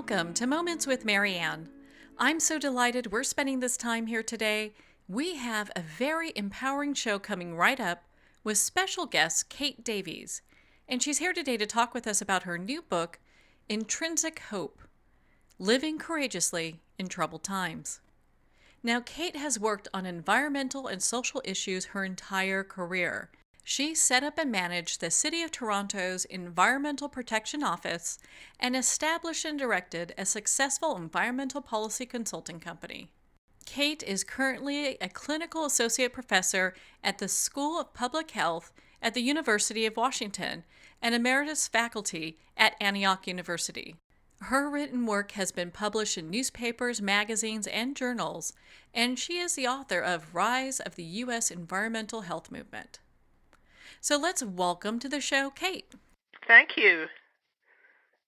welcome to Moments with Marianne. I'm so delighted we're spending this time here today. We have a very empowering show coming right up with special guest Kate Davies, and she's here today to talk with us about her new book, Intrinsic Hope: Living Courageously in Troubled Times. Now, Kate has worked on environmental and social issues her entire career. She set up and managed the City of Toronto's Environmental Protection Office and established and directed a successful environmental policy consulting company. Kate is currently a clinical associate professor at the School of Public Health at the University of Washington and emeritus faculty at Antioch University. Her written work has been published in newspapers, magazines, and journals, and she is the author of Rise of the U.S. Environmental Health Movement. So let's welcome to the show, Kate. Thank you.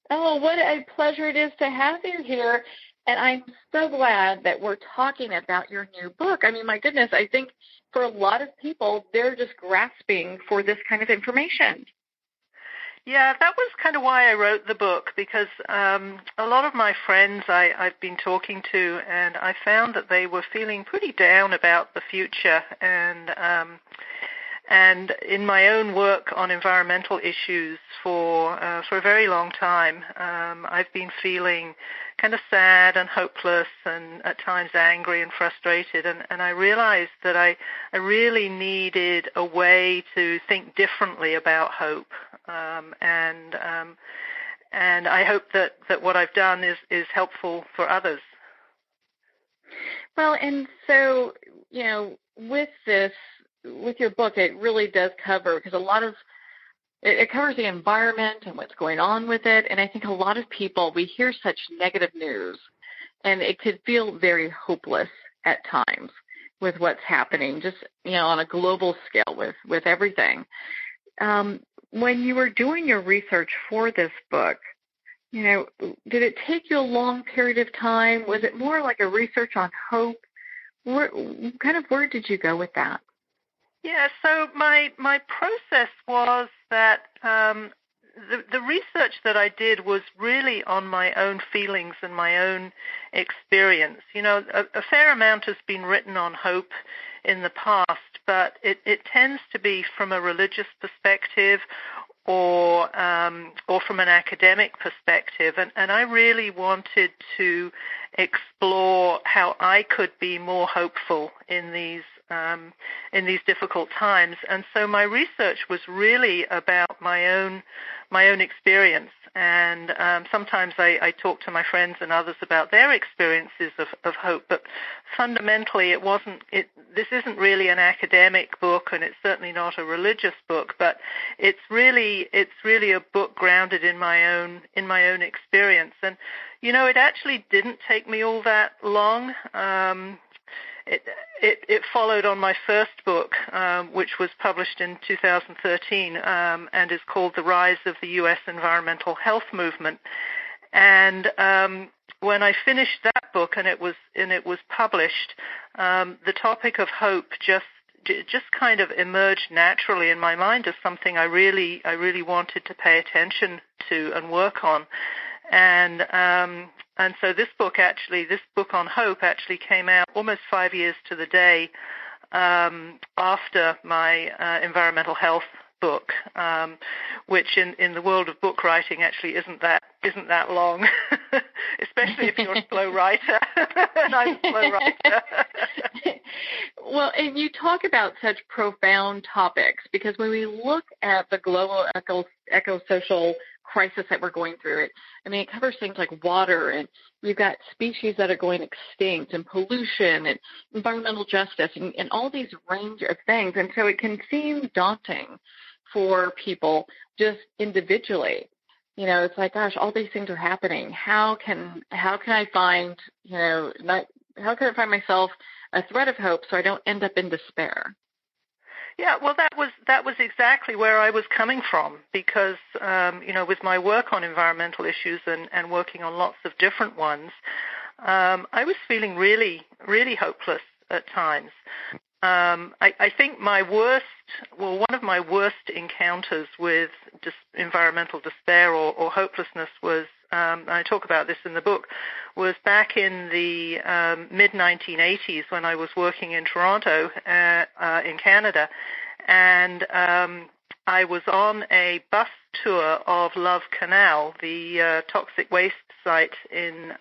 Oh, what a pleasure it is to have you here. And I'm so glad that we're talking about your new book. I mean, my goodness, I think for a lot of people, they're just grasping for this kind of information. Yeah, that was kind of why I wrote the book, because a lot of my friends I've been talking to, and I found that they were feeling pretty down about the future. And in my own work on environmental issues for a very long time, I've been feeling kind of sad and hopeless and at times angry and frustrated. And I realized that I really needed a way to think differently about hope. And I hope that what I've done is helpful for others. Well, and so, with your book, it really does cover, because it covers the environment and what's going on with it. And I think a lot of people, we hear such negative news, and it could feel very hopeless at times with what's happening, just, on a global scale with everything. When you were doing your research for this book, did it take you a long period of time? Was it more like a research on hope? Where did you go with that? Yeah, so my process was that the research that I did was really on my own feelings and my own experience. A fair amount has been written on hope in the past, but it tends to be from a religious perspective or from an academic perspective. And I really wanted to explore how I could be more hopeful in these difficult times. And so my research was really about my own experience. And sometimes I talk to my friends and others about their experiences of hope. But fundamentally, this isn't really an academic book, and it's certainly not a religious book. But it's really a book grounded in my own experience. And it actually didn't take me all that long. It followed on my first book, which was published in 2013, and is called The Rise of the U.S. Environmental Health Movement. And when I finished that book and it was published, the topic of hope just kind of emerged naturally in my mind as something I really wanted to pay attention to and work on. And so this book on hope actually came out almost 5 years to the day after my environmental health book, which in the world of book writing actually isn't that long, especially if you're a slow writer. And I'm a slow writer. Well, and you talk about such profound topics, because when we look at the global eco-social crisis that we're going through, it covers things like water, and we've got species that are going extinct, and pollution, and environmental justice, and all these range of things. And so it can seem daunting for people just individually. It's like, gosh, all these things are happening. How can I find, how can I find myself a thread of hope so I don't end up in despair? Yeah, well, that was exactly where I was coming from, because, with my work on environmental issues and working on lots of different ones, I was feeling really, really hopeless at times. I think one of my worst encounters with environmental despair or hopelessness was I talk about this in the book, was back in the mid-1980s when I was working in Toronto in Canada, and I was on a bus tour of Love Canal, the toxic waste site in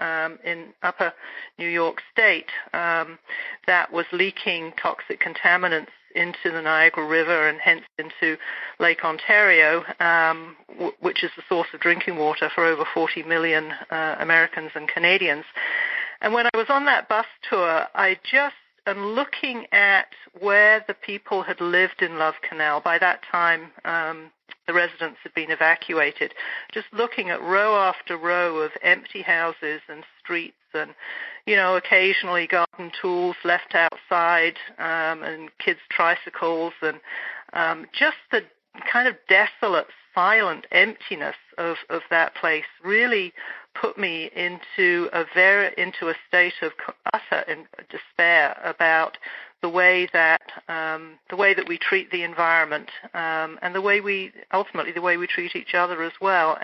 upper New York State that was leaking toxic contaminants into the Niagara River and hence into Lake Ontario, which is the source of drinking water for over 40 million Americans and Canadians. And when I was on that bus tour, I just am looking at where the people had lived in Love Canal. By that time, the residents had been evacuated. Just looking at row after row of empty houses and streets and, occasionally garden tools left outside and kids' tricycles and just the kind of desolate, silent emptiness of that place really put me into a state of utter despair about the way that we treat the environment and the way we treat each other as well.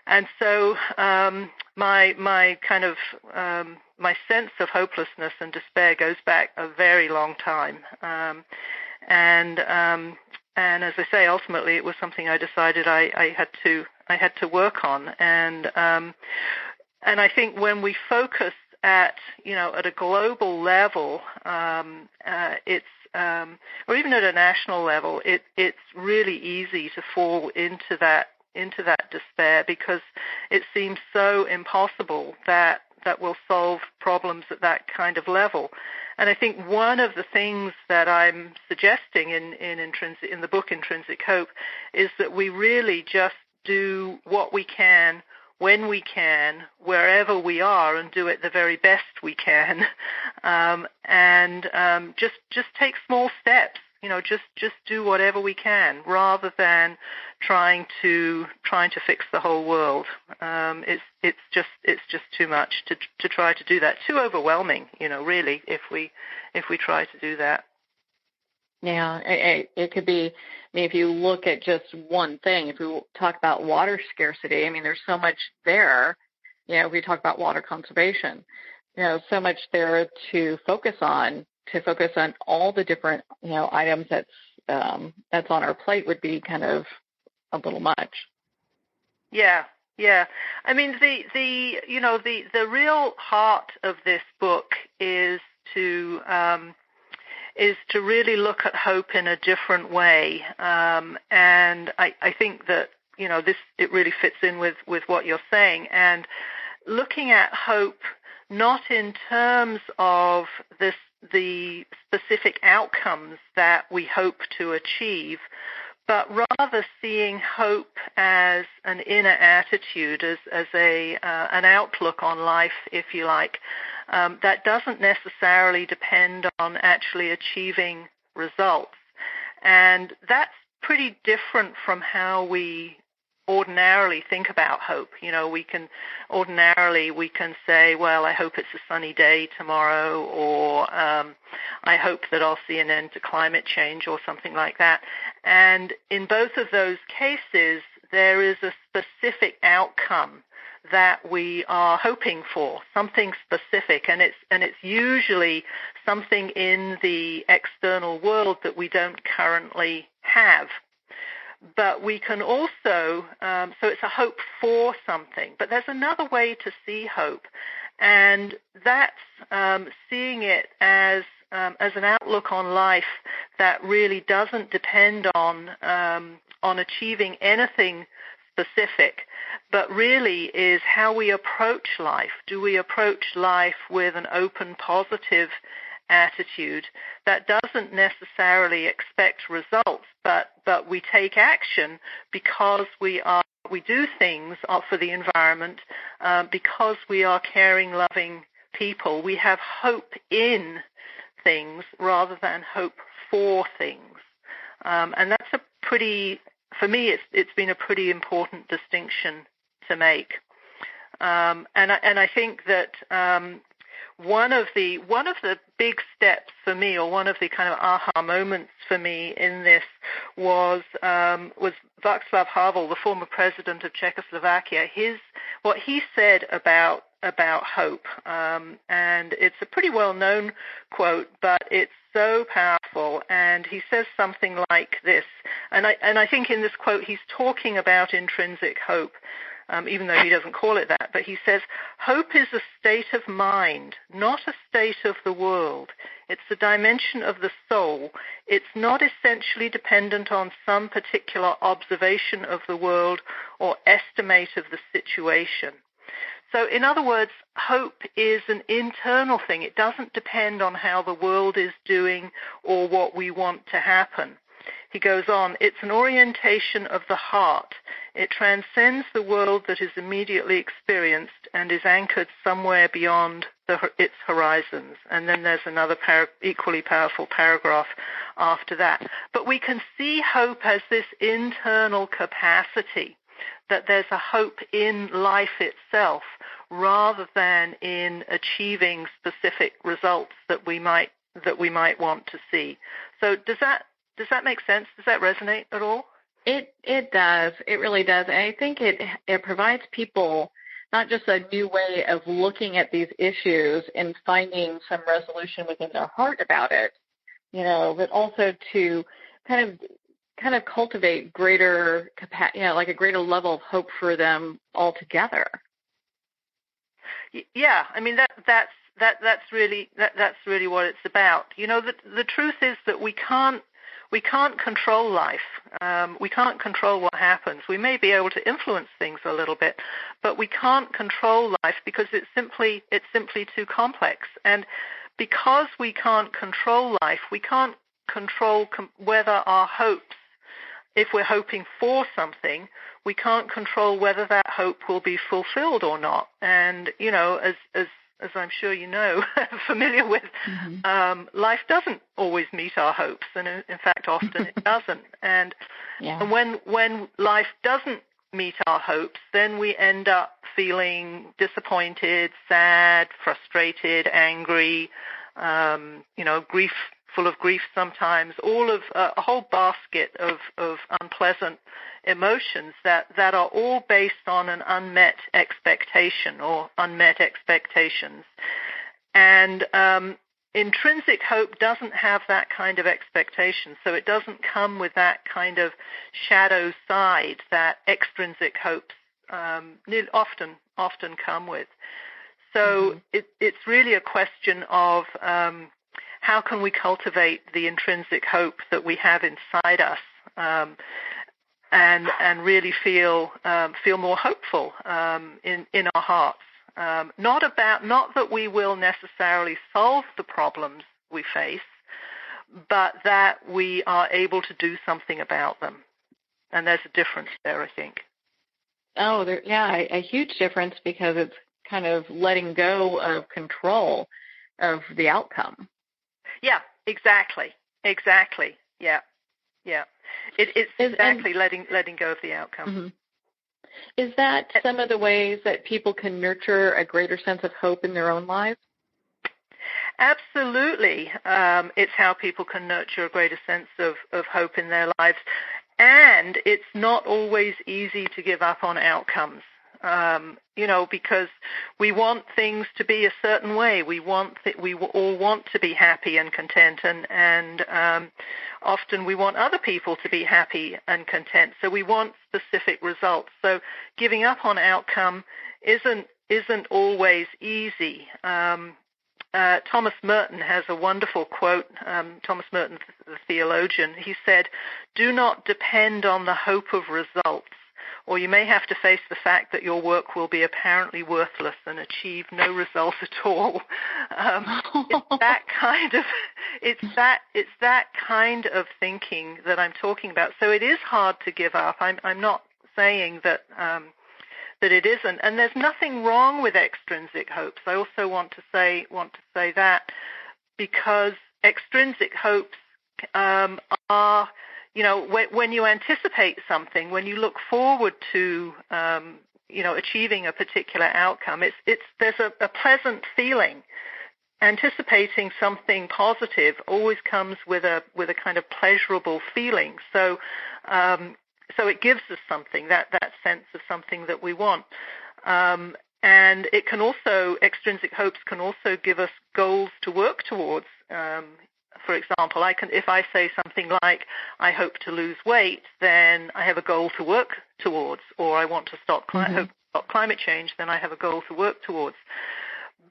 And so my kind of my sense of hopelessness and despair goes back a very long time. And as I say, ultimately it was something I decided I had to work on. And I think when we focus at a global level, it's or even at a national level, it's really easy to fall into that despair because it seems so impossible that will solve problems at that kind of level. And I think one of the things that I'm suggesting in the book Intrinsic Hope is that we really just do what we can, when we can, wherever we are, and do it the very best we can, and just take small steps. Just do whatever we can, rather than trying to fix the whole world. It's just too much to try to do that. Too overwhelming, really, if we try to do that. Yeah, it could be. If you look at just one thing, if we talk about water scarcity, there's so much there. If we talk about water conservation, so much there to focus on all the different, items that's on our plate would be kind of a little much. Yeah. The real heart of this book is to really look at hope in a different way. And I think that, it really fits in with what you're saying. And looking at hope not in terms of the specific outcomes that we hope to achieve, but rather seeing hope as an inner attitude, as an outlook on life, if you like, that doesn't necessarily depend on actually achieving results. And that's pretty different from how we ordinarily think about hope. We can say, well, I hope it's a sunny day tomorrow, or I hope that I'll see an end to climate change, or something like that. And in both of those cases, there is a specific outcome that we are hoping for, something specific, and it's usually something in the external world that we don't currently have. But we can also, so it's a hope for something. But there's another way to see hope, and that's seeing it as an outlook on life that really doesn't depend on achieving anything specific, but really is how we approach life. Do we approach life with an open, positive attitude that doesn't necessarily expect results, but we take action because we do things for the environment, because we are caring, loving people. We have hope in things rather than hope for things, and that's for me, it's been a pretty important distinction to make, and I think that one of the big steps for me, or one of the kind of aha moments for me in this was Václav Havel, the former president of Czechoslovakia. what he said about hope, and it's a pretty well-known quote, but it's so powerful. And he says something like this, and I think in this quote he's talking about intrinsic hope, even though he doesn't call it that. But he says, hope is a state of mind, not a state of the world. It's a dimension of the soul. It's not essentially dependent on some particular observation of the world or estimate of the situation. So in other words, hope is an internal thing. It doesn't depend on how the world is doing or what we want to happen. He goes on, it's an orientation of the heart. It transcends the world that is immediately experienced and is anchored somewhere beyond its horizons. And then there's another equally powerful paragraph after that. But we can see hope as this internal capacity, that there's a hope in life itself rather than in achieving specific results that we might want to see. So does that make sense? Does that resonate at all? It does. It really does. And I think it provides people not just a new way of looking at these issues and finding some resolution within their heart about it, but also to kind of cultivate greater capacity, like a greater level of hope for them altogether. Yeah, I mean that's really what it's about. The truth is that we can't control life. We can't control what happens. We may be able to influence things a little bit, but we can't control life because it's simply too complex. And because we can't control life, we can't control whether our hopes, if we're hoping for something, we can't control whether that hope will be fulfilled or not. And as I'm sure familiar with, life doesn't always meet our hopes, and in fact, often it doesn't. And when life doesn't meet our hopes, then we end up feeling disappointed, sad, frustrated, angry, full of grief sometimes, all of a whole basket of unpleasant emotions that are all based on an unmet expectation or unmet expectations. And intrinsic hope doesn't have that kind of expectation, so it doesn't come with that kind of shadow side that extrinsic hopes often come with. So it's really a question of how can we cultivate the intrinsic hope that we have inside us, and really feel more hopeful in our hearts. Not that we will necessarily solve the problems we face, but that we are able to do something about them. And there's a difference there, I think. Oh, a huge difference, because it's kind of letting go of control of the outcome. Yeah, exactly. Yeah. It's exactly letting go of the outcome. Mm-hmm. Is that some of the ways that people can nurture a greater sense of hope in their own lives? Absolutely. It's how people can nurture a greater sense of hope in their lives. And it's not always easy to give up on outcomes. Because we want things to be a certain way. We all want to be happy and content, and often we want other people to be happy and content. So we want specific results. So giving up on outcome isn't always easy. Thomas Merton has a wonderful quote. Thomas Merton, the theologian, he said, "Do not depend on the hope of results, or you may have to face the fact that your work will be apparently worthless and achieve no result at all." It's that kind of thinking that I'm talking about. So it is hard to give up. I'm not saying that it isn't, and there's nothing wrong with extrinsic hopes. I also want to say that, because extrinsic hopes are, when you anticipate something, when you look forward to, achieving a particular outcome, there's a pleasant feeling. Anticipating something positive always comes with a kind of pleasurable feeling. So it gives us something, that sense of something that we want. And it can also, extrinsic hopes can also give us goals to work towards. For example, if I say something like, I hope to lose weight, then I have a goal to work towards, or I want to stop climate change, then I have a goal to work towards.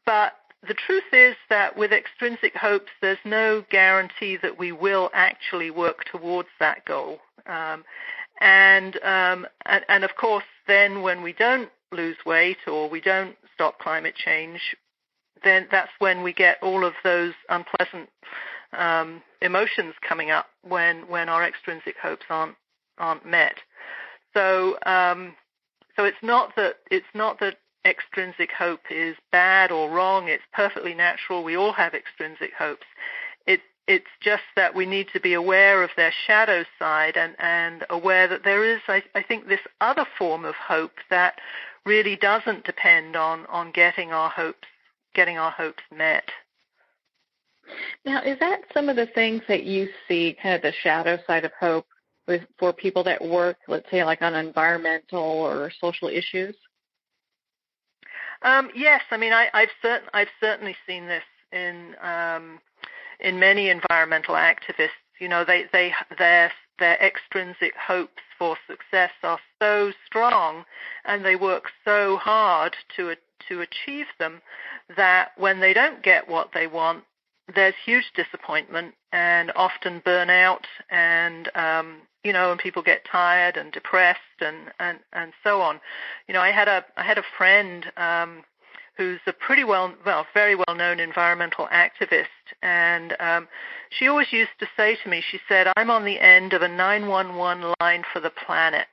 But the truth is that with extrinsic hopes, there's no guarantee that we will actually work towards that goal. And of course, then when we don't lose weight or we don't stop climate change, then that's when we get all of those unpleasant emotions coming up when our extrinsic hopes aren't met. So it's not that extrinsic hope is bad or wrong. It's perfectly natural. We all have extrinsic hopes. It's just that we need to be aware of their shadow side and aware that there is, I think, this other form of hope that really doesn't depend on getting our hopes met. Now, is that some of the things that you see, kind of the shadow side of hope, for people that work, let's say, like on environmental or social issues? Yes, I mean, I've certainly seen this in many environmental activists. You know, their extrinsic hopes for success are so strong, and they work so hard to achieve them, that when they don't get what they want, there's huge disappointment and often burnout, and and people get tired and depressed and so on. You know, I had a friend who's a very well known environmental activist, and she always used to say to me, she said, "I'm on the end of a 911 line for the planet,"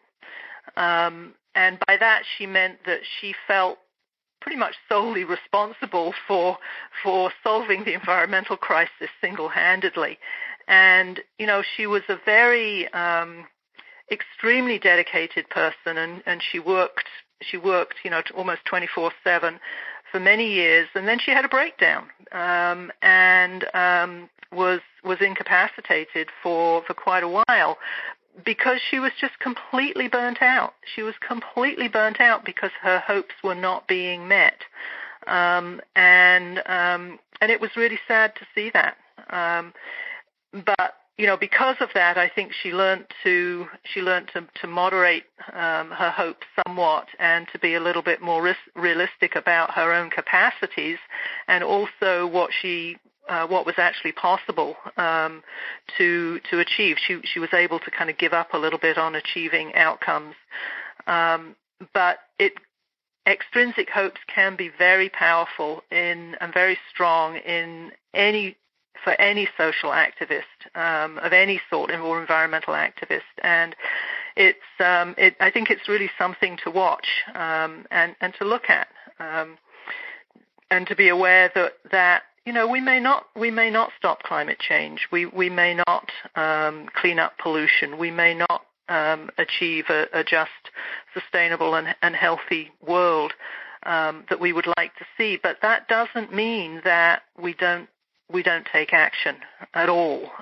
and by that she meant that she felt pretty much solely responsible for solving the environmental crisis single-handedly. And, you know, she was a very extremely dedicated person, and she worked, almost 24/7 for many years, and then she had a breakdown and was incapacitated for quite a while, because she was just completely burnt out. She was completely burnt out because her hopes were not being met, and it was really sad to see that. But you know, because of that, I think she learned to moderate her hopes somewhat, and to be a little bit more realistic about her own capacities, and also what was actually possible to achieve. She was able to kind of give up a little bit on achieving outcomes, but extrinsic hopes can be very powerful and very strong for any social activist of any sort, or environmental activist, and I think it's really something to watch and to look at, and to be aware that you know, we may not stop climate change. We may not clean up pollution. We may not achieve a just, sustainable, and healthy world that we would like to see. But that doesn't mean that we don't take action at all.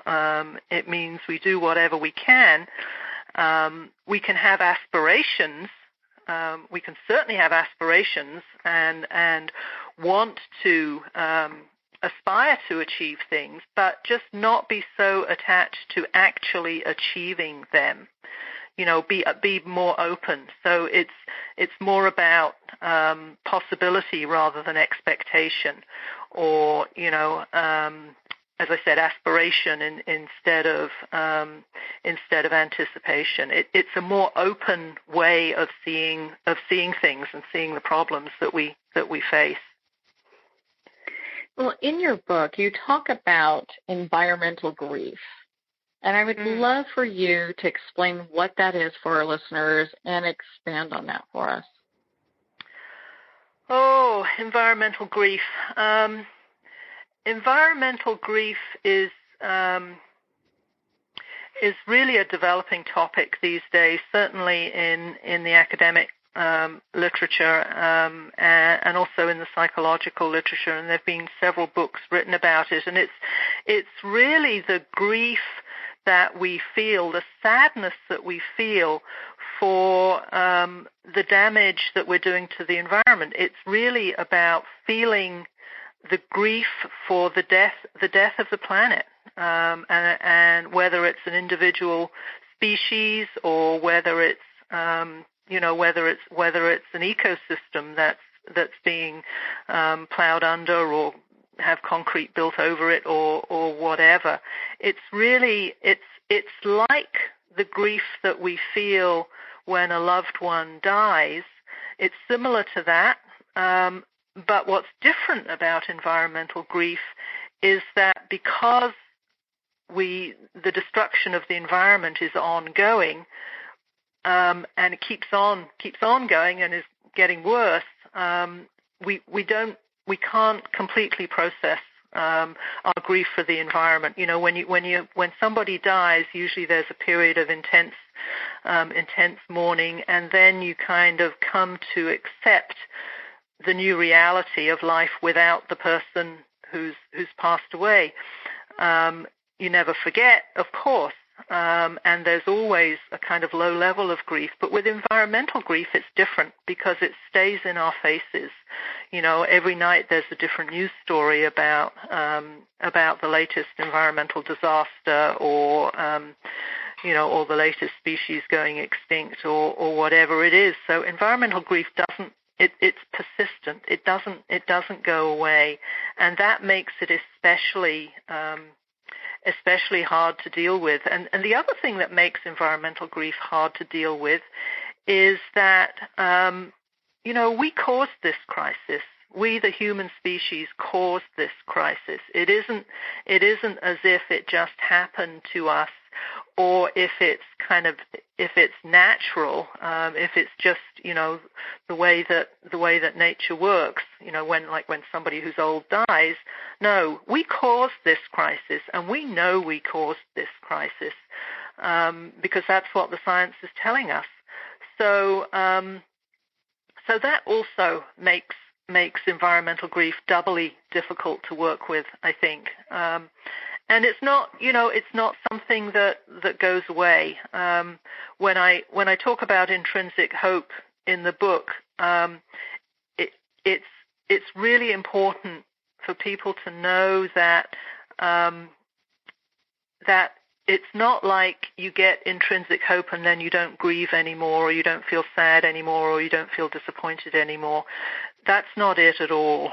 It means we do whatever we can. We can have aspirations. We can certainly have aspirations and want to aspire to achieve things, but just not be so attached to actually achieving them. You know, be more open. So it's more about possibility rather than expectation, or as I said, aspiration instead of anticipation. It's a more open way of seeing things and seeing the problems that we face. Well, in your book, you talk about environmental grief, and I would love for you to explain what that is for our listeners and expand on that for us. Oh, environmental grief. Environmental grief is really a developing topic these days, certainly in the academic literature and also in the psychological literature, and there have been several books written about it. And it's really the grief that we feel, the sadness that we feel for the damage that we're doing to the environment. It's really about feeling the grief for the death of the planet, and whether it's an individual species or whether it's whether it's an ecosystem that's being plowed under or have concrete built over it or whatever. It's really it's like the grief that we feel when a loved one dies. It's similar to that. But what's different about environmental grief is that because the destruction of the environment is ongoing, and it keeps on going and is getting worse, we can't completely process our grief for the environment. You know, when somebody dies, usually there's a period of intense mourning, and then you kind of come to accept the new reality of life without the person who's passed away. You never forget, of course, and there's always a kind of low level of grief. But with environmental grief, it's different because it stays in our faces. You know, every night there's a different news story about the latest environmental disaster or or the latest species going extinct or whatever it is. So environmental grief doesn't. It's persistent. It doesn't go away, and that makes it especially hard to deal with. And the other thing that makes environmental grief hard to deal with is that we caused this crisis. We, the human species, caused this crisis. It isn't as if it just happened to us, or if it's natural, if it's just the way that nature works. When somebody who's old dies. No, we caused this crisis, and we know we caused this crisis because that's what the science is telling us. So that also makes environmental grief doubly difficult to work with, I think. And it's not something that goes away. When I talk about intrinsic hope in the book, it's really important for people to know that that it's not like you get intrinsic hope and then you don't grieve anymore, or you don't feel sad anymore, or you don't feel disappointed anymore. That's not it at all.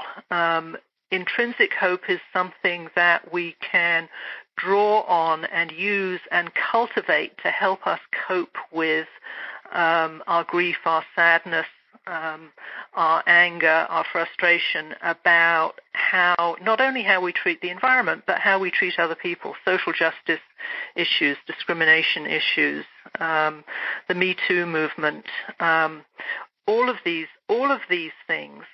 Intrinsic hope is something that we can draw on and use and cultivate to help us cope with our grief, our sadness, our anger, our frustration about not only how we treat the environment, but how we treat other people, social justice issues, discrimination issues, the Me Too movement, all of these things.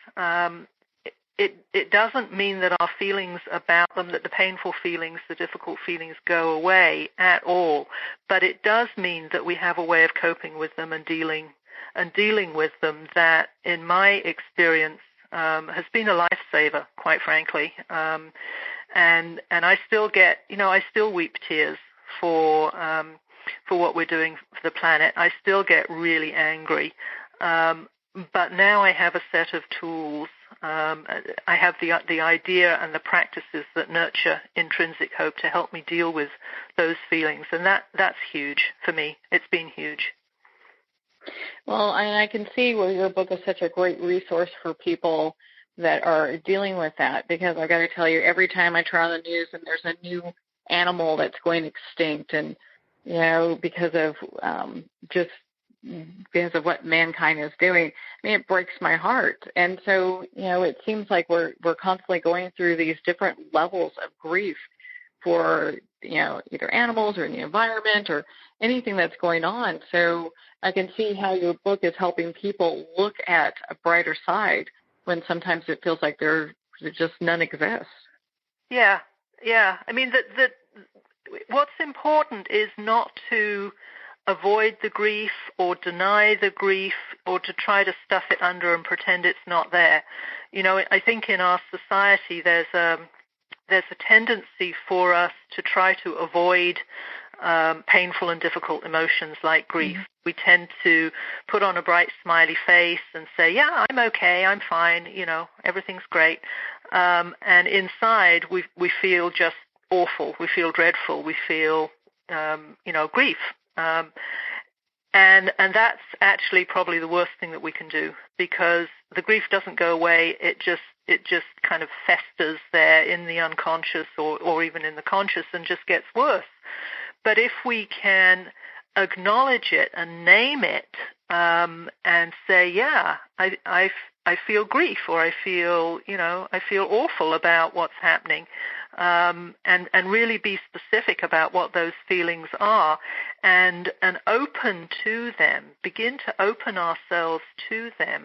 It doesn't mean that our feelings about them, that the painful feelings, the difficult feelings go away at all, but it does mean that we have a way of coping with them and dealing with them that, in my experience, has been a lifesaver, quite frankly. And I still get, I still weep tears for what we're doing for the planet. I still get really angry. But now I have a set of tools. I have the idea and the practices that nurture intrinsic hope to help me deal with those feelings, and that's huge for me. It's been huge. Well, I can see where your book is such a great resource for people that are dealing with that, because I've got to tell you, every time I turn on the news and there's a new animal that's going extinct, and because of what mankind is doing, it breaks my heart. And so, it seems like we're constantly going through these different levels of grief for, either animals or in the environment or anything that's going on. So I can see how your book is helping people look at a brighter side when sometimes it feels like there just none exists. Yeah. I mean, what's important is not to avoid the grief or deny the grief or to try to stuff it under and pretend it's not there. I think in our society there's a tendency for us to try to avoid painful and difficult emotions like grief. We tend to put on a bright, smiley face and say, yeah, I'm okay, I'm fine, everything's great. And inside, we feel just awful. We feel dreadful. We feel, grief. And that's actually probably the worst thing that we can do, because the grief doesn't go away. It just kind of festers there in the unconscious or even in the conscious and just gets worse. But if we can acknowledge it and name it, and say, yeah, I feel grief, or I feel awful about what's happening, and really be specific about what those feelings are, and open to them, begin to open ourselves to them,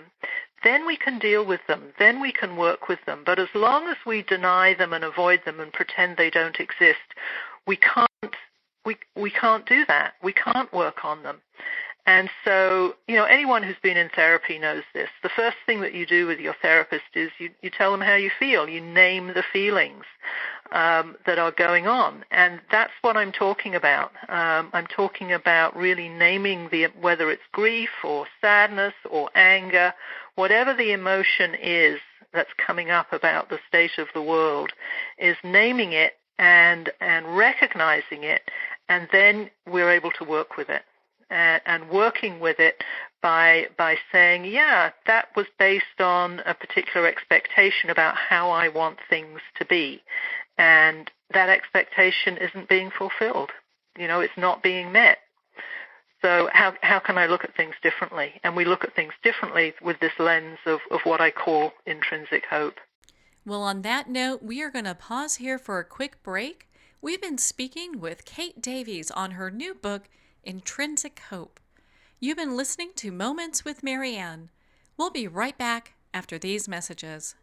then we can deal with them, then we can work with them. But as long as we deny them and avoid them and pretend they don't exist, we can't do that. We can't work on them. And so, anyone who's been in therapy knows this. The first thing that you do with your therapist is you tell them how you feel. You name the feelings that are going on. And that's what I'm talking about. I'm talking about really naming whether it's grief or sadness or anger, whatever the emotion is that's coming up about the state of the world, is naming it and recognizing it, and then we're able to work with it. And working with it by saying, yeah, that was based on a particular expectation about how I want things to be. And that expectation isn't being fulfilled. It's not being met. So how can I look at things differently? And we look at things differently with this lens of what I call intrinsic hope. Well, on that note, we are going to pause here for a quick break. We've been speaking with Kate Davies on her new book, Intrinsic Hope. You've been listening to Moments with Marianne. We'll be right back after these messages.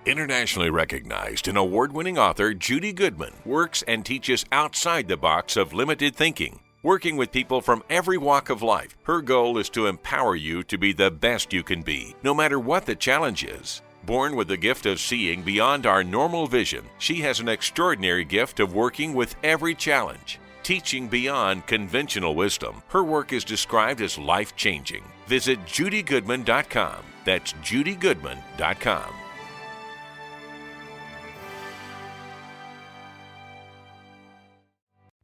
Internationally recognized and award-winning author Judy Goodman works and teaches outside the box of limited thinking. Working with people from every walk of life, her goal is to empower you to be the best you can be, no matter what the challenge is. Born with the gift of seeing beyond our normal vision, she has an extraordinary gift of working with every challenge. Teaching beyond conventional wisdom, her work is described as life-changing. Visit judygoodman.com. That's judygoodman.com.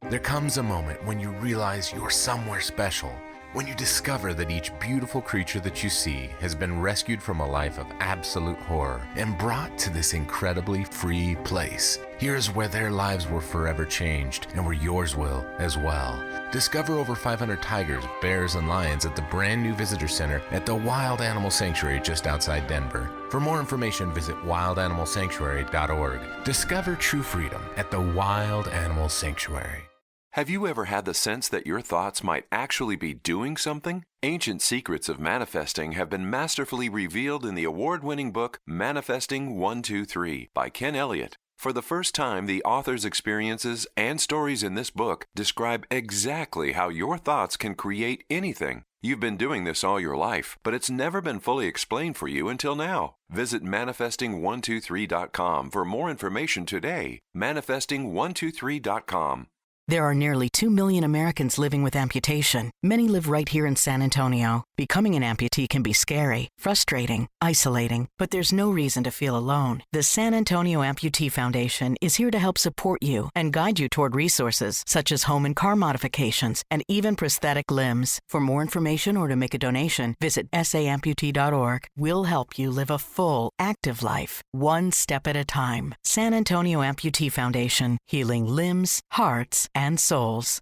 There comes a moment when you realize you're somewhere special, when you discover that each beautiful creature that you see has been rescued from a life of absolute horror and brought to this incredibly free place. Here's where their lives were forever changed, and where yours will as well. Discover over 500 tigers, bears, and lions at the brand new visitor center at the Wild Animal Sanctuary just outside Denver. For more information, visit wildanimalsanctuary.org. Discover true freedom at the Wild Animal Sanctuary. Have you ever had the sense that your thoughts might actually be doing something? Ancient secrets of manifesting have been masterfully revealed in the award-winning book Manifesting 123 by Ken Elliott. For the first time, the author's experiences and stories in this book describe exactly how your thoughts can create anything. You've been doing this all your life, but it's never been fully explained for you until now. Visit manifesting123.com for more information today. Manifesting123.com. There are nearly 2 million Americans living with amputation. Many live right here in San Antonio. Becoming an amputee can be scary, frustrating, isolating, but there's no reason to feel alone. The San Antonio Amputee Foundation is here to help support you and guide you toward resources such as home and car modifications and even prosthetic limbs. For more information or to make a donation, visit saamputee.org. We'll help you live a full, active life, one step at a time. San Antonio Amputee Foundation, healing limbs, hearts, and souls.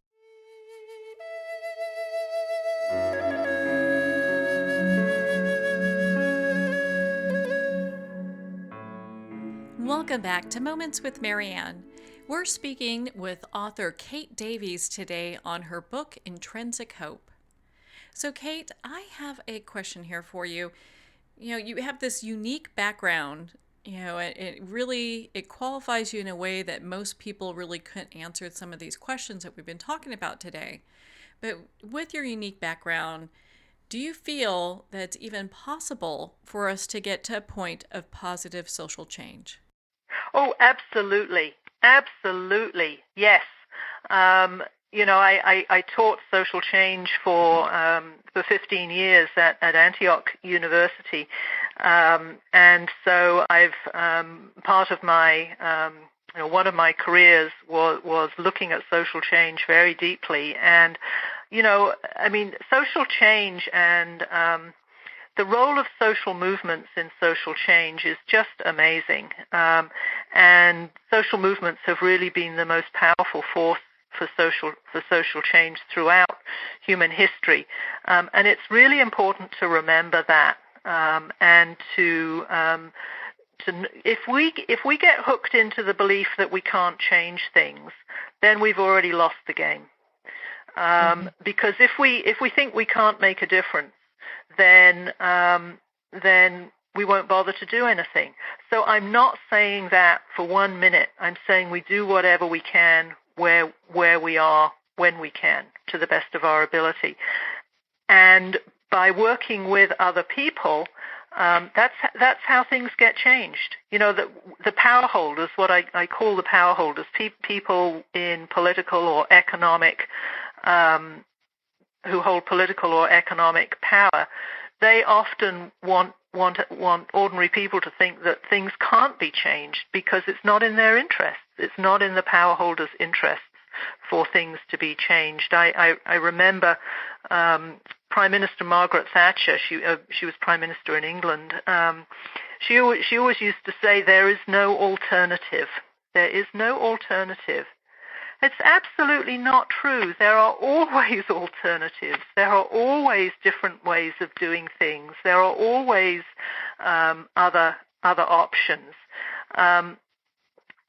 Welcome back to Moments with Marianne. We're speaking with author Kate Davies today on her book, Intrinsic Hope. So Kate, I have a question here for you. You have this unique background. It qualifies you in a way that most people really couldn't answer some of these questions that we've been talking about today. But with your unique background, do you feel that it's even possible for us to get to a point of positive social change? Oh, absolutely. Absolutely. Yes. I taught social change for 15 years at Antioch University. And so I've, part of my, one of my careers was looking at social change very deeply. And, social change and the role of social movements in social change is just amazing. And social movements have really been the most powerful force for social change throughout human history. And it's really important to remember that, and to if we get hooked into the belief that we can't change things, then we've already lost the game. Because if we think we can't make a difference, then we won't bother to do anything. So I'm not saying that for 1 minute. I'm saying we do whatever we can where we are when we can, to the best of our ability. And by working with other people, that's how things get changed. The power holders, what I call the power holders, people in political or economic, who hold political or economic power, they often want ordinary people to think that things can't be changed because it's not in their interests. It's not in the power holders' interests for things to be changed. I remember Prime Minister Margaret Thatcher. She was Prime Minister in England. She always used to say, "There is no alternative. There is no alternative." It's absolutely not true. There are always alternatives. There are always different ways of doing things. There are always other options.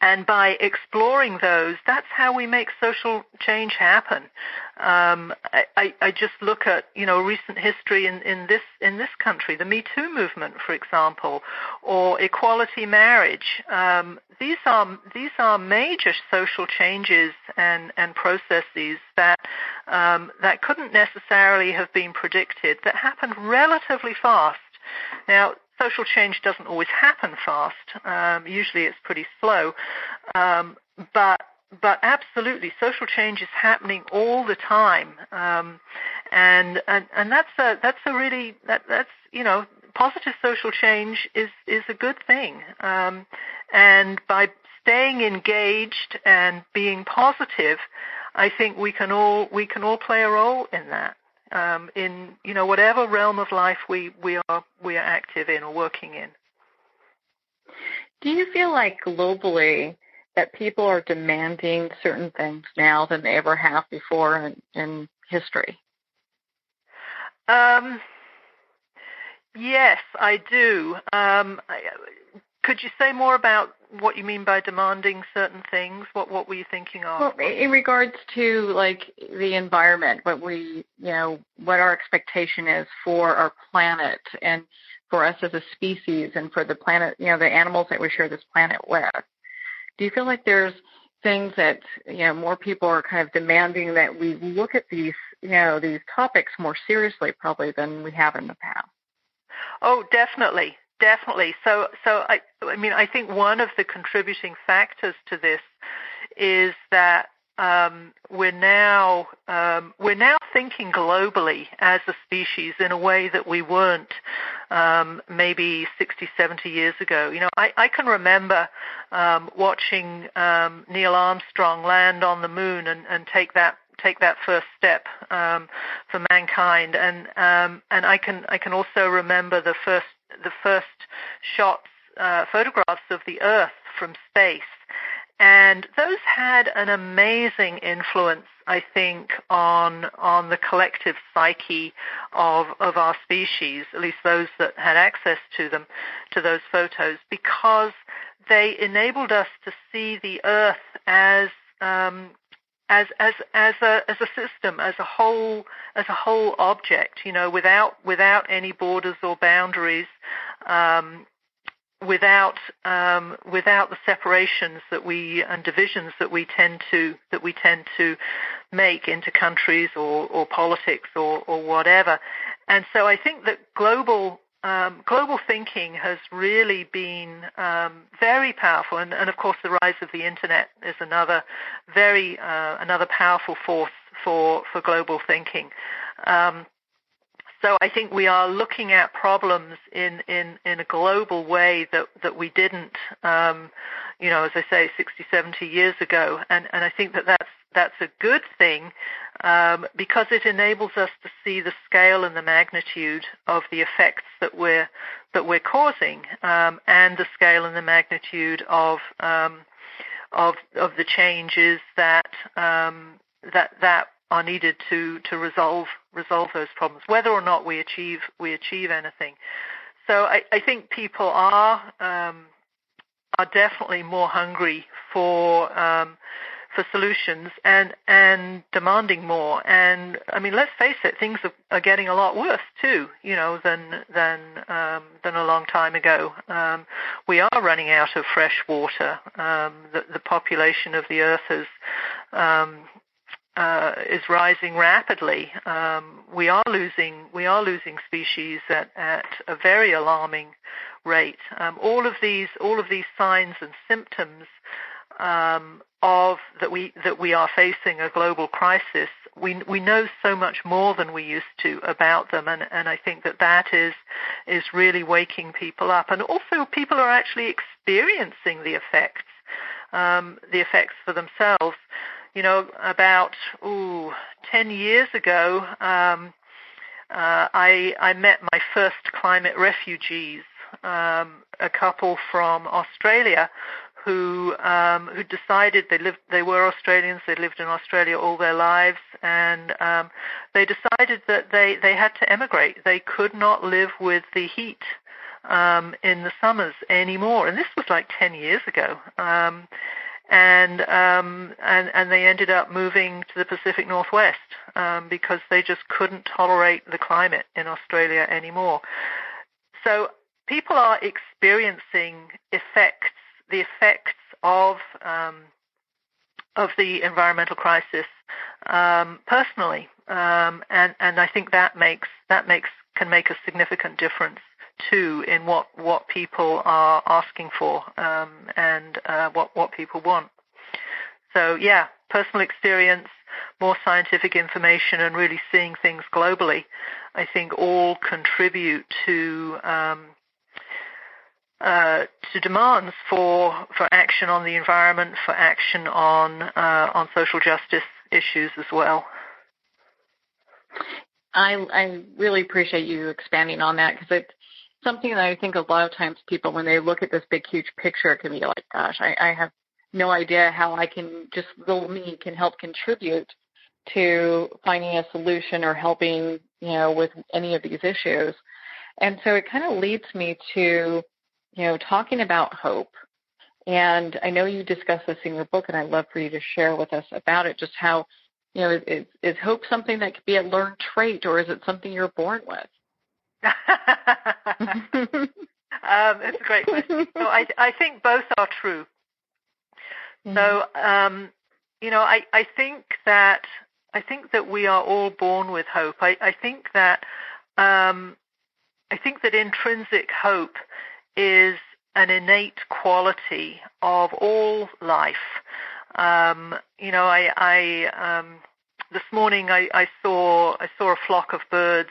And by exploring those, that's how we make social change happen. I just look at recent history in this country, the Me Too movement, for example, or equality marriage. These are major social changes and processes that couldn't necessarily have been predicted, that happened relatively fast. Now, social change doesn't always happen fast. Usually it's pretty slow. But absolutely, social change is happening all the time. And that's positive social change is a good thing. And by staying engaged and being positive, I think we can all play a role in that. In whatever realm of life we are active in or working in. Do you feel like globally that people are demanding certain things now than they ever have before in history? Yes, I do. Could you say more about what you mean by demanding certain things? What were you thinking of? Well, in regards to like the environment, what our expectation is for our planet and for us as a species and for the planet, the animals that we share this planet with. Do you feel like there's things that, more people are kind of demanding that we look at these topics more seriously probably than we have in the past? Oh, definitely. Definitely. So I think one of the contributing factors to this is that we're now thinking globally as a species in a way that we weren't maybe 60, 70 years ago. I can remember watching Neil Armstrong land on the moon and take that first step for mankind, and I can also remember the first shots, photographs of the Earth from space. And those had an amazing influence, I think, on the collective psyche of our species, at least those that had access to them, to those photos, because they enabled us to see the Earth as a system, as a whole object, without any borders or boundaries. without the separations and divisions that we tend to make into countries or politics or whatever. And so I think that global thinking has really been very powerful, and of course the rise of the internet is another powerful force for global thinking. So I think we are looking at problems in a global way that we didn't, as I say, 60, 70 years ago. And I think that's a good thing because it enables us to see the scale and the magnitude of the effects that we're causing, and the scale and the magnitude of the changes that are needed to resolve those problems, whether or not we achieve anything. So I think people are definitely more hungry for solutions and demanding more. And I mean, let's face it, things are getting a lot worse too, than a long time ago. We are running out of fresh water. The population of the earth is rising rapidly. We are losing species at a very alarming rate. All of these signs and symptoms that we are facing a global crisis. We know so much more than we used to about them, and I think that is really waking people up. And also, people are actually experiencing the effects for themselves. About 10 years ago, I met my first climate refugees, a couple from Australia who decided they were Australians. They lived in Australia all their lives, and they decided that they had to emigrate. They could not live with the heat in the summers anymore, and this was like 10 years ago. And they ended up moving to the Pacific Northwest because they just couldn't tolerate the climate in Australia anymore. So people are experiencing the effects of the environmental crisis personally, and I think that can make a significant difference too in what people are asking for and what people want. So yeah, personal experience, more scientific information, and really seeing things globally, I think all contribute to demands for action on the environment, for action on social justice issues as well. I really appreciate you expanding on that, because it's something that I think a lot of times people, when they look at this big, huge picture, can be like, gosh, I have no idea how I can, just little me, can help contribute to finding a solution or helping, with any of these issues. And so it kind of leads me to, talking about hope. And I know you discuss this in your book, and I'd love for you to share with us about it, just how, is hope something that could be a learned trait, or is it something you're born with? It's a great question. So I think both are true. So I think that we are all born with hope. I think that intrinsic hope is an innate quality of all life. This morning I saw a flock of birds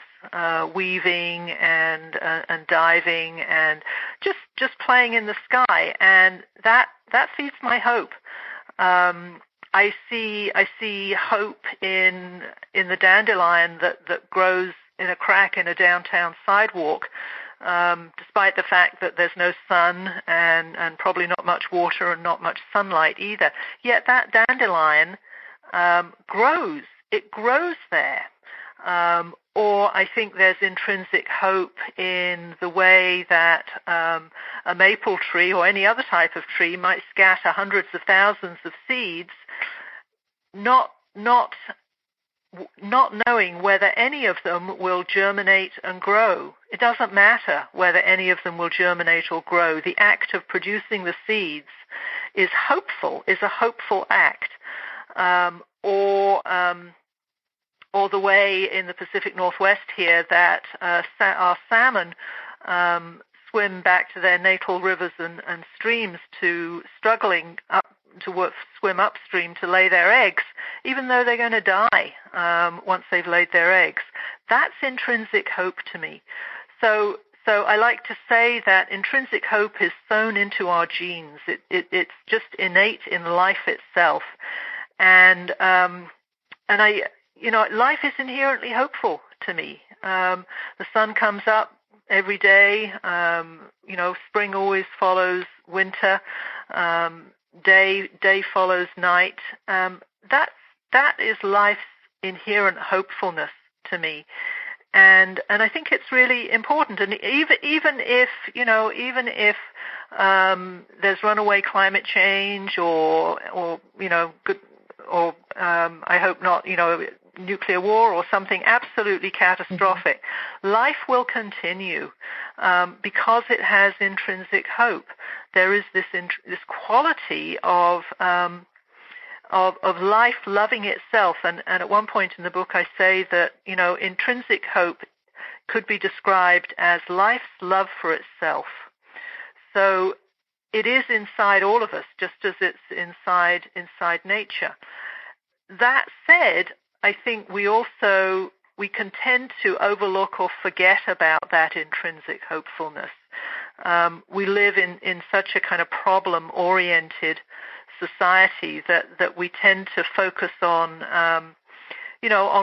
weaving and diving and just playing in the sky, and that feeds my hope. I see hope in the dandelion that grows in a crack in a downtown sidewalk, despite the fact that there's no sun and probably not much water and not much sunlight either. Yet that dandelion grows. It grows there. Or I think there's intrinsic hope in the way that a maple tree or any other type of tree might scatter hundreds of thousands of seeds, not not knowing whether any of them will germinate and grow. It doesn't matter whether any of them will germinate or grow. The act of producing the seeds is a hopeful act. Or the way in the Pacific Northwest here that our salmon swim back to their natal rivers and streams struggling up to swim upstream to lay their eggs, even though they're going to die once they've laid their eggs. That's intrinsic hope to me. So I like to say that intrinsic hope is sewn into our genes. It's just innate in life itself. And life is inherently hopeful to me. The sun comes up every day. Spring always follows winter. Day follows night. That is life's inherent hopefulness to me. And I think it's really important. And even if there's runaway climate change or I hope not, nuclear war or something absolutely catastrophic, life will continue because it has intrinsic hope. There is this quality of life loving itself, and at one point in the book I say that intrinsic hope could be described as life's love for itself. So it is inside all of us, just as it's inside nature. That said, I think we can tend to overlook or forget about that intrinsic hopefulness. We live in such a kind of problem-oriented society that we tend to focus on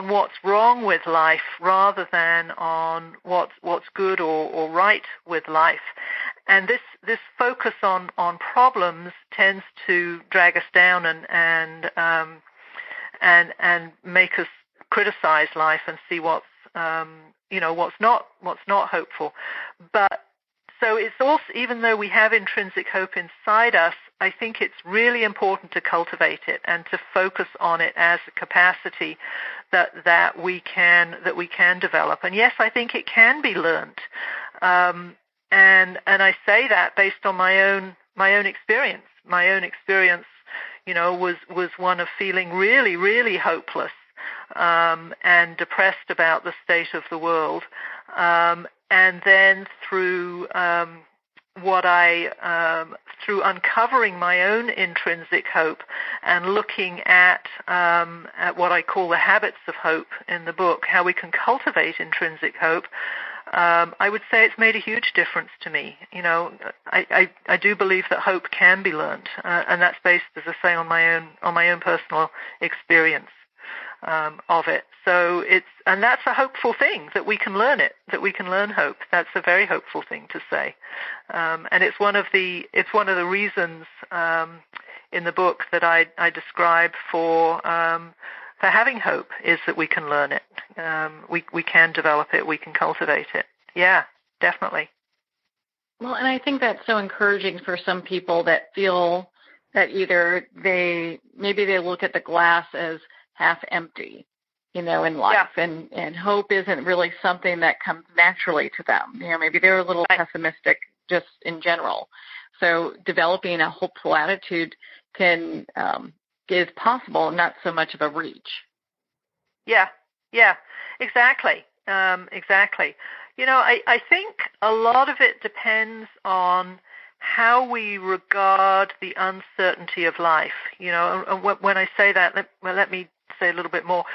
what's wrong with life rather than on what's good or right with life. And this focus on problems tends to drag us down and make us criticize life and see what's not hopeful. But so it's also, even though we have intrinsic hope inside us, I think it's really important to cultivate it and to focus on it as a capacity that we can develop. And yes, I think it can be learned. And I say that based on my own experience. My own experience, was one of feeling really, really hopeless and depressed about the state of the world. And then through through uncovering my own intrinsic hope and looking at what I call the habits of hope in the book, how we can cultivate intrinsic hope, I would say it's made a huge difference to me. I do believe that hope can be learned, and that's based, as I say, on my own personal experience of it. So that's a hopeful thing, that we can learn it, that we can learn hope. That's a very hopeful thing to say, and it's one of the reasons in the book that I describe for having hope, is that we can learn it. We can develop it. We can cultivate it. Yeah, definitely. Well, and I think that's so encouraging for some people that feel that either they look at the glass as half empty, in life, yeah. and hope isn't really something that comes naturally to them. Maybe they're a little pessimistic just in general. So developing a hopeful attitude is possible, and not so much of a reach. Yeah, exactly. Exactly. I think a lot of it depends on how we regard the uncertainty of life. And when I say that, let me say a little bit more.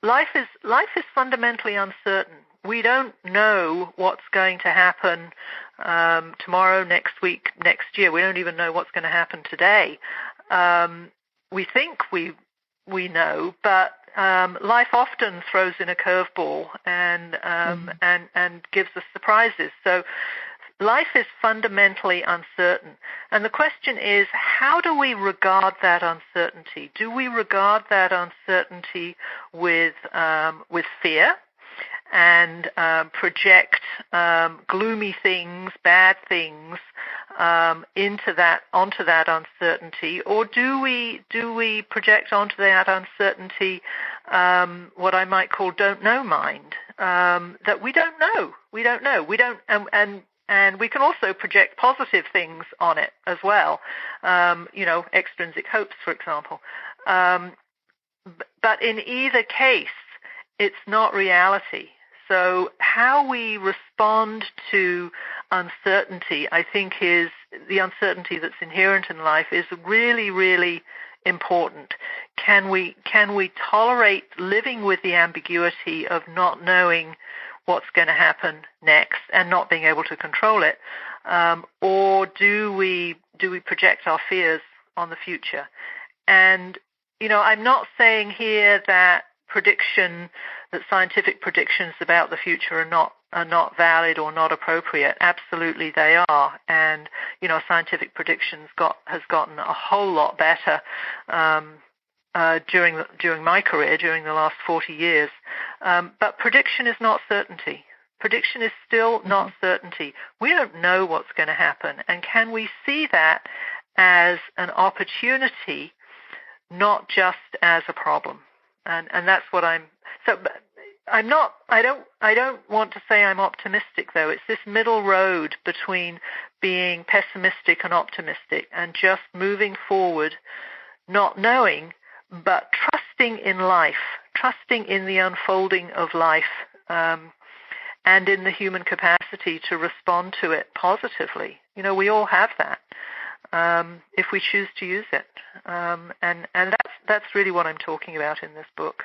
Life is fundamentally uncertain. We don't know what's going to happen tomorrow, next week, next year. We don't even know what's going to happen today. We think we know, but life often throws in a curveball and gives us surprises. So life is fundamentally uncertain. And the question is, how do we regard that uncertainty? Do we regard that uncertainty with fear and project gloomy things, bad things onto that uncertainty, or do we project onto that uncertainty what I might call don't know mind, that we don't know. And we can also project positive things on it as well, extrinsic hopes, for example. But in either case, it's not reality. So how we respond to uncertainty, I think, is the uncertainty that's inherent in life is really, really important. Can we tolerate living with the ambiguity of not knowing what's going to happen next and not being able to control it, or do we project our fears on the future? And I'm not saying here that scientific predictions about the future are not valid or not appropriate. Absolutely they are. And, scientific predictions has gotten a whole lot better during my career, during the last 40 years. But prediction is not certainty. Prediction is still not certainty. We don't know what's going to happen. And can we see that as an opportunity, not just as a problem? And that's what I don't want to say I'm optimistic, though. It's this middle road between being pessimistic and optimistic and just moving forward, not knowing, but trusting in life, trusting in the unfolding of life, and in the human capacity to respond to it positively. We all have that, if we choose to use it. And that's really what I'm talking about in this book.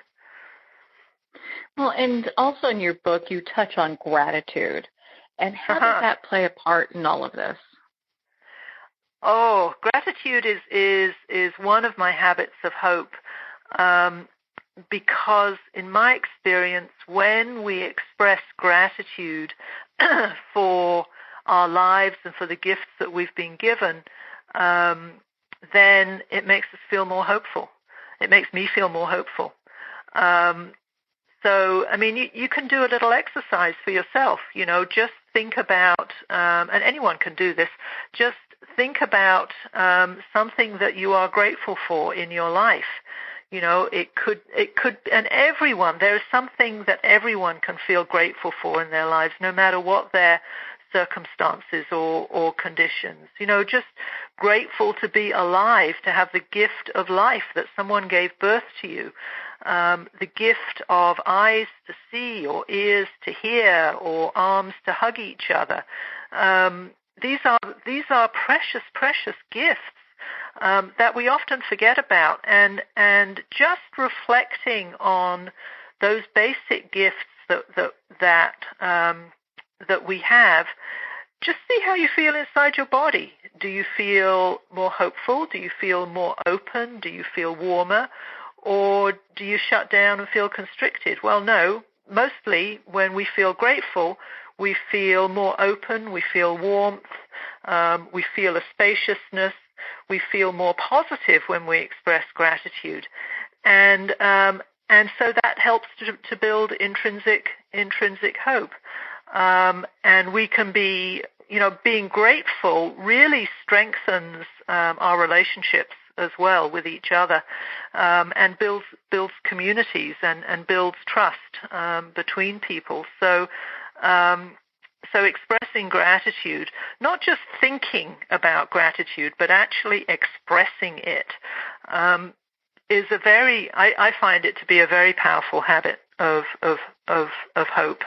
Well, and also in your book, you touch on gratitude. And how does that play a part in all of this? Oh, gratitude is one of my habits of hope, because in my experience, when we express gratitude for our lives and for the gifts that we've been given, then it makes us feel more hopeful. It makes me feel more hopeful. So, you can do a little exercise for yourself, just think about, and anyone can do this, just think about something that you are grateful for in your life. It could, and there is something that everyone can feel grateful for in their lives, no matter what their circumstances or conditions. Just grateful to be alive, to have the gift of life that someone gave birth to you. The gift of eyes to see or ears to hear or arms to hug each other. These are precious, precious gifts that we often forget about. And just reflecting on those basic gifts that we have, just see how you feel inside your body. Do you feel more hopeful? Do you feel more open? Do you feel warmer? Or do you shut down and feel constricted? Well, no. Mostly when we feel grateful, we feel more open, we feel warmth, we feel a spaciousness, we feel more positive when we express gratitude. And so that helps to build intrinsic hope. And we can be, being grateful really strengthens our relationships as well with each other, and builds communities and builds trust between people. So expressing gratitude, not just thinking about gratitude, but actually expressing it, is I find it to be a very powerful habit of hope,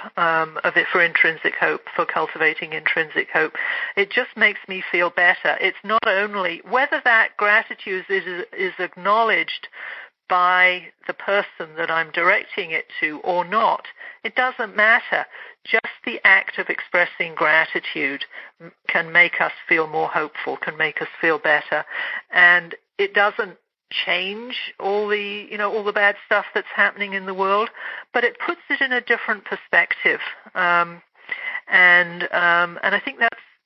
for intrinsic hope, for cultivating intrinsic hope. It just makes me feel better. It's not only whether that gratitude is acknowledged by the person that I'm directing it to or not. It doesn't matter. Just the act of expressing gratitude can make us feel more hopeful, can make us feel better. And it doesn't change all the bad stuff that's happening in the world, but it puts it in a different perspective. And I think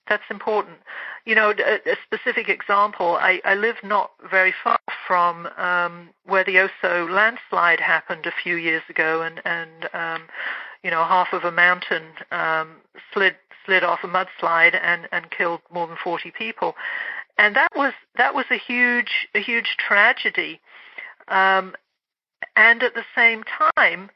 that's important. A specific example, I live not very far from where the Oso landslide happened a few years ago, and half of a mountain slid off a mudslide and killed more than 40 people. And that was a huge tragedy. And at the same time,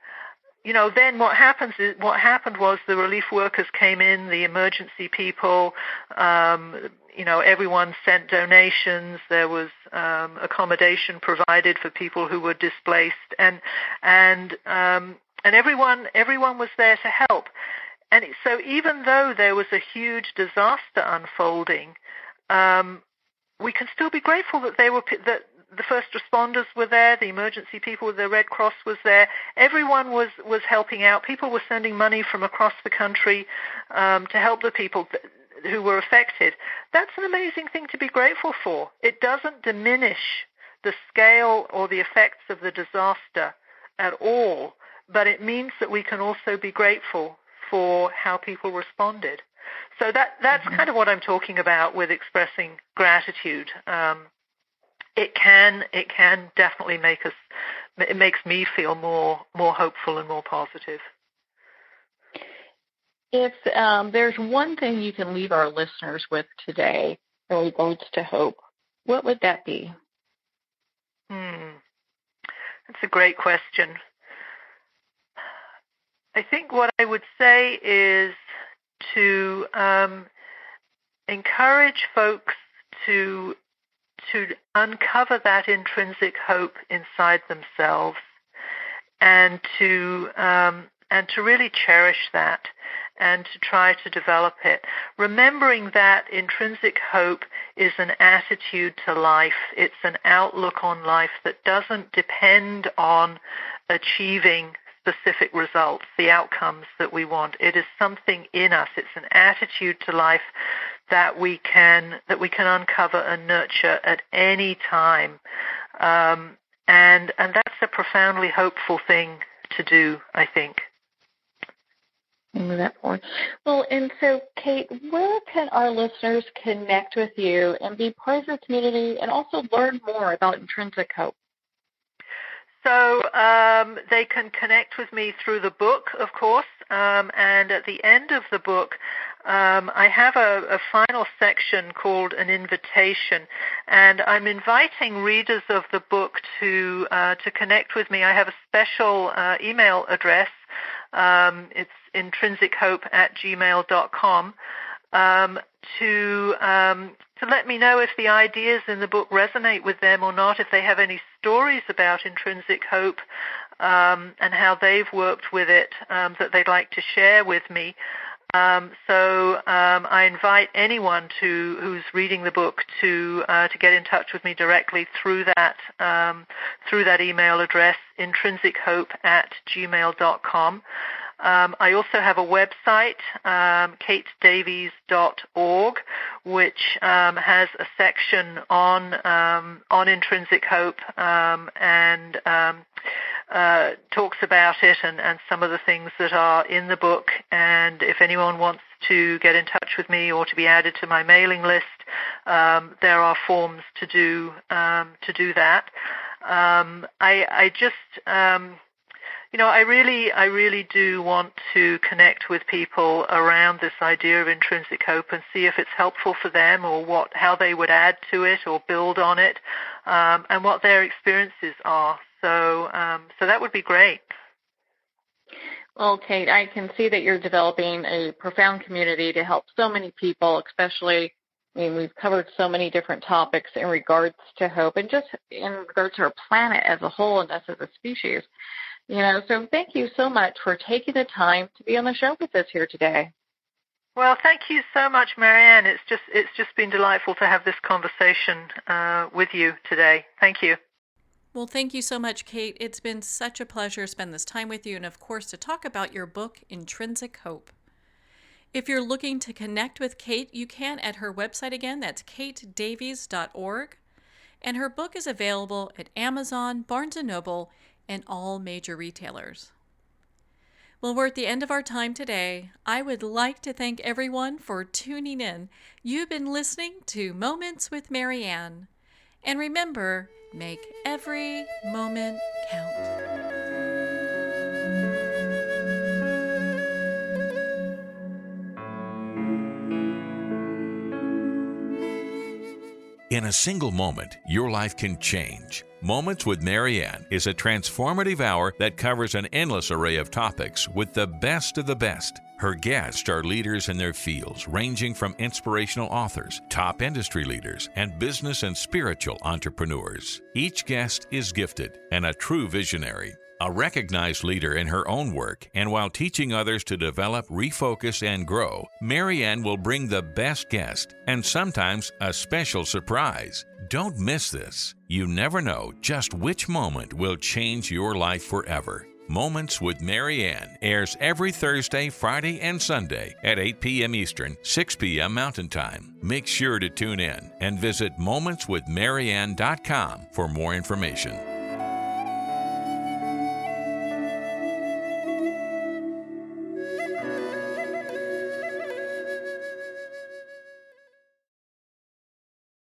then what happened was the relief workers came in, the emergency people, everyone sent donations. There was accommodation provided for people who were displaced, and everyone was there to help. And so even though there was a huge disaster unfolding, we can still be grateful that that the first responders were there, the emergency people, the Red Cross was there. Everyone was helping out. People were sending money from across the country to help the people who were affected. That's an amazing thing to be grateful for. It doesn't diminish the scale or the effects of the disaster at all, but it means that we can also be grateful for how people responded. So that's kind of what I'm talking about with expressing gratitude. It can definitely it makes me feel more hopeful and more positive. If there's one thing you can leave our listeners with today in regards to hope, what would that be? That's a great question. I think what I would say is to encourage folks to uncover that intrinsic hope inside themselves, and to really cherish that, and to try to develop it. Remembering that intrinsic hope is an attitude to life. It's an outlook on life that doesn't depend on achieving specific results, the outcomes that we want. It is something in us. It's an attitude to life that we can uncover and nurture at any time, and that's a profoundly hopeful thing to do, I think. That point. Well, and so, Kate, where can our listeners connect with you and be part of your community and also learn more about intrinsic hope? So they can connect with me through the book, of course, and at the end of the book, I have a final section called an invitation, and I'm inviting readers of the book to connect with me. I have a special email address. It's intrinsichope@gmail.com. To let me know if the ideas in the book resonate with them or not, if they have any stories about intrinsic hope and how they've worked with it that they'd like to share with me. So I invite anyone who's reading the book to get in touch with me directly through that email address, intrinsichope@gmail.com. I also have a website, katedavies.org, which has a section on intrinsic hope and talks about it and some of the things that are in the book. And if anyone wants to get in touch with me or to be added to my mailing list, there are forms to do that. I really do want to connect with people around this idea of intrinsic hope and see if it's helpful for them or how they would add to it or build on it, and what their experiences are. So that would be great. Well, Kate, I can see that you're developing a profound community to help so many people, especially, we've covered so many different topics in regards to hope and just in regards to our planet as a whole and us as a species. So thank you so much for taking the time to be on the show with us here today. Well, thank you so much, Marianne. It's just been delightful to have this conversation with you today. Thank you. Well, thank you so much, Kate. It's been such a pleasure to spend this time with you and, of course, to talk about your book, Intrinsic Hope. If you're looking to connect with Kate, you can at her website again. That's katedavies.org. And her book is available at Amazon, Barnes & Noble, and all major retailers. Well, we're at the end of our time today. I would like to thank everyone for tuning in. You've been listening to Moments with Marianne. And remember, make every moment count. In a single moment, your life can change. Moments with Marianne is a transformative hour that covers an endless array of topics with the best of the best. Her guests are leaders in their fields, ranging from inspirational authors, top industry leaders, and business and spiritual entrepreneurs. Each guest is gifted and a true visionary. A recognized leader in her own work, and while teaching others to develop, refocus, and grow, Marianne will bring the best guest and sometimes a special surprise. Don't miss this. You never know just which moment will change your life forever. Moments with Marianne airs every Thursday, Friday, and Sunday at 8 p.m. Eastern, 6 p.m. Mountain Time. Make sure to tune in and visit momentswithmarianne.com for more information.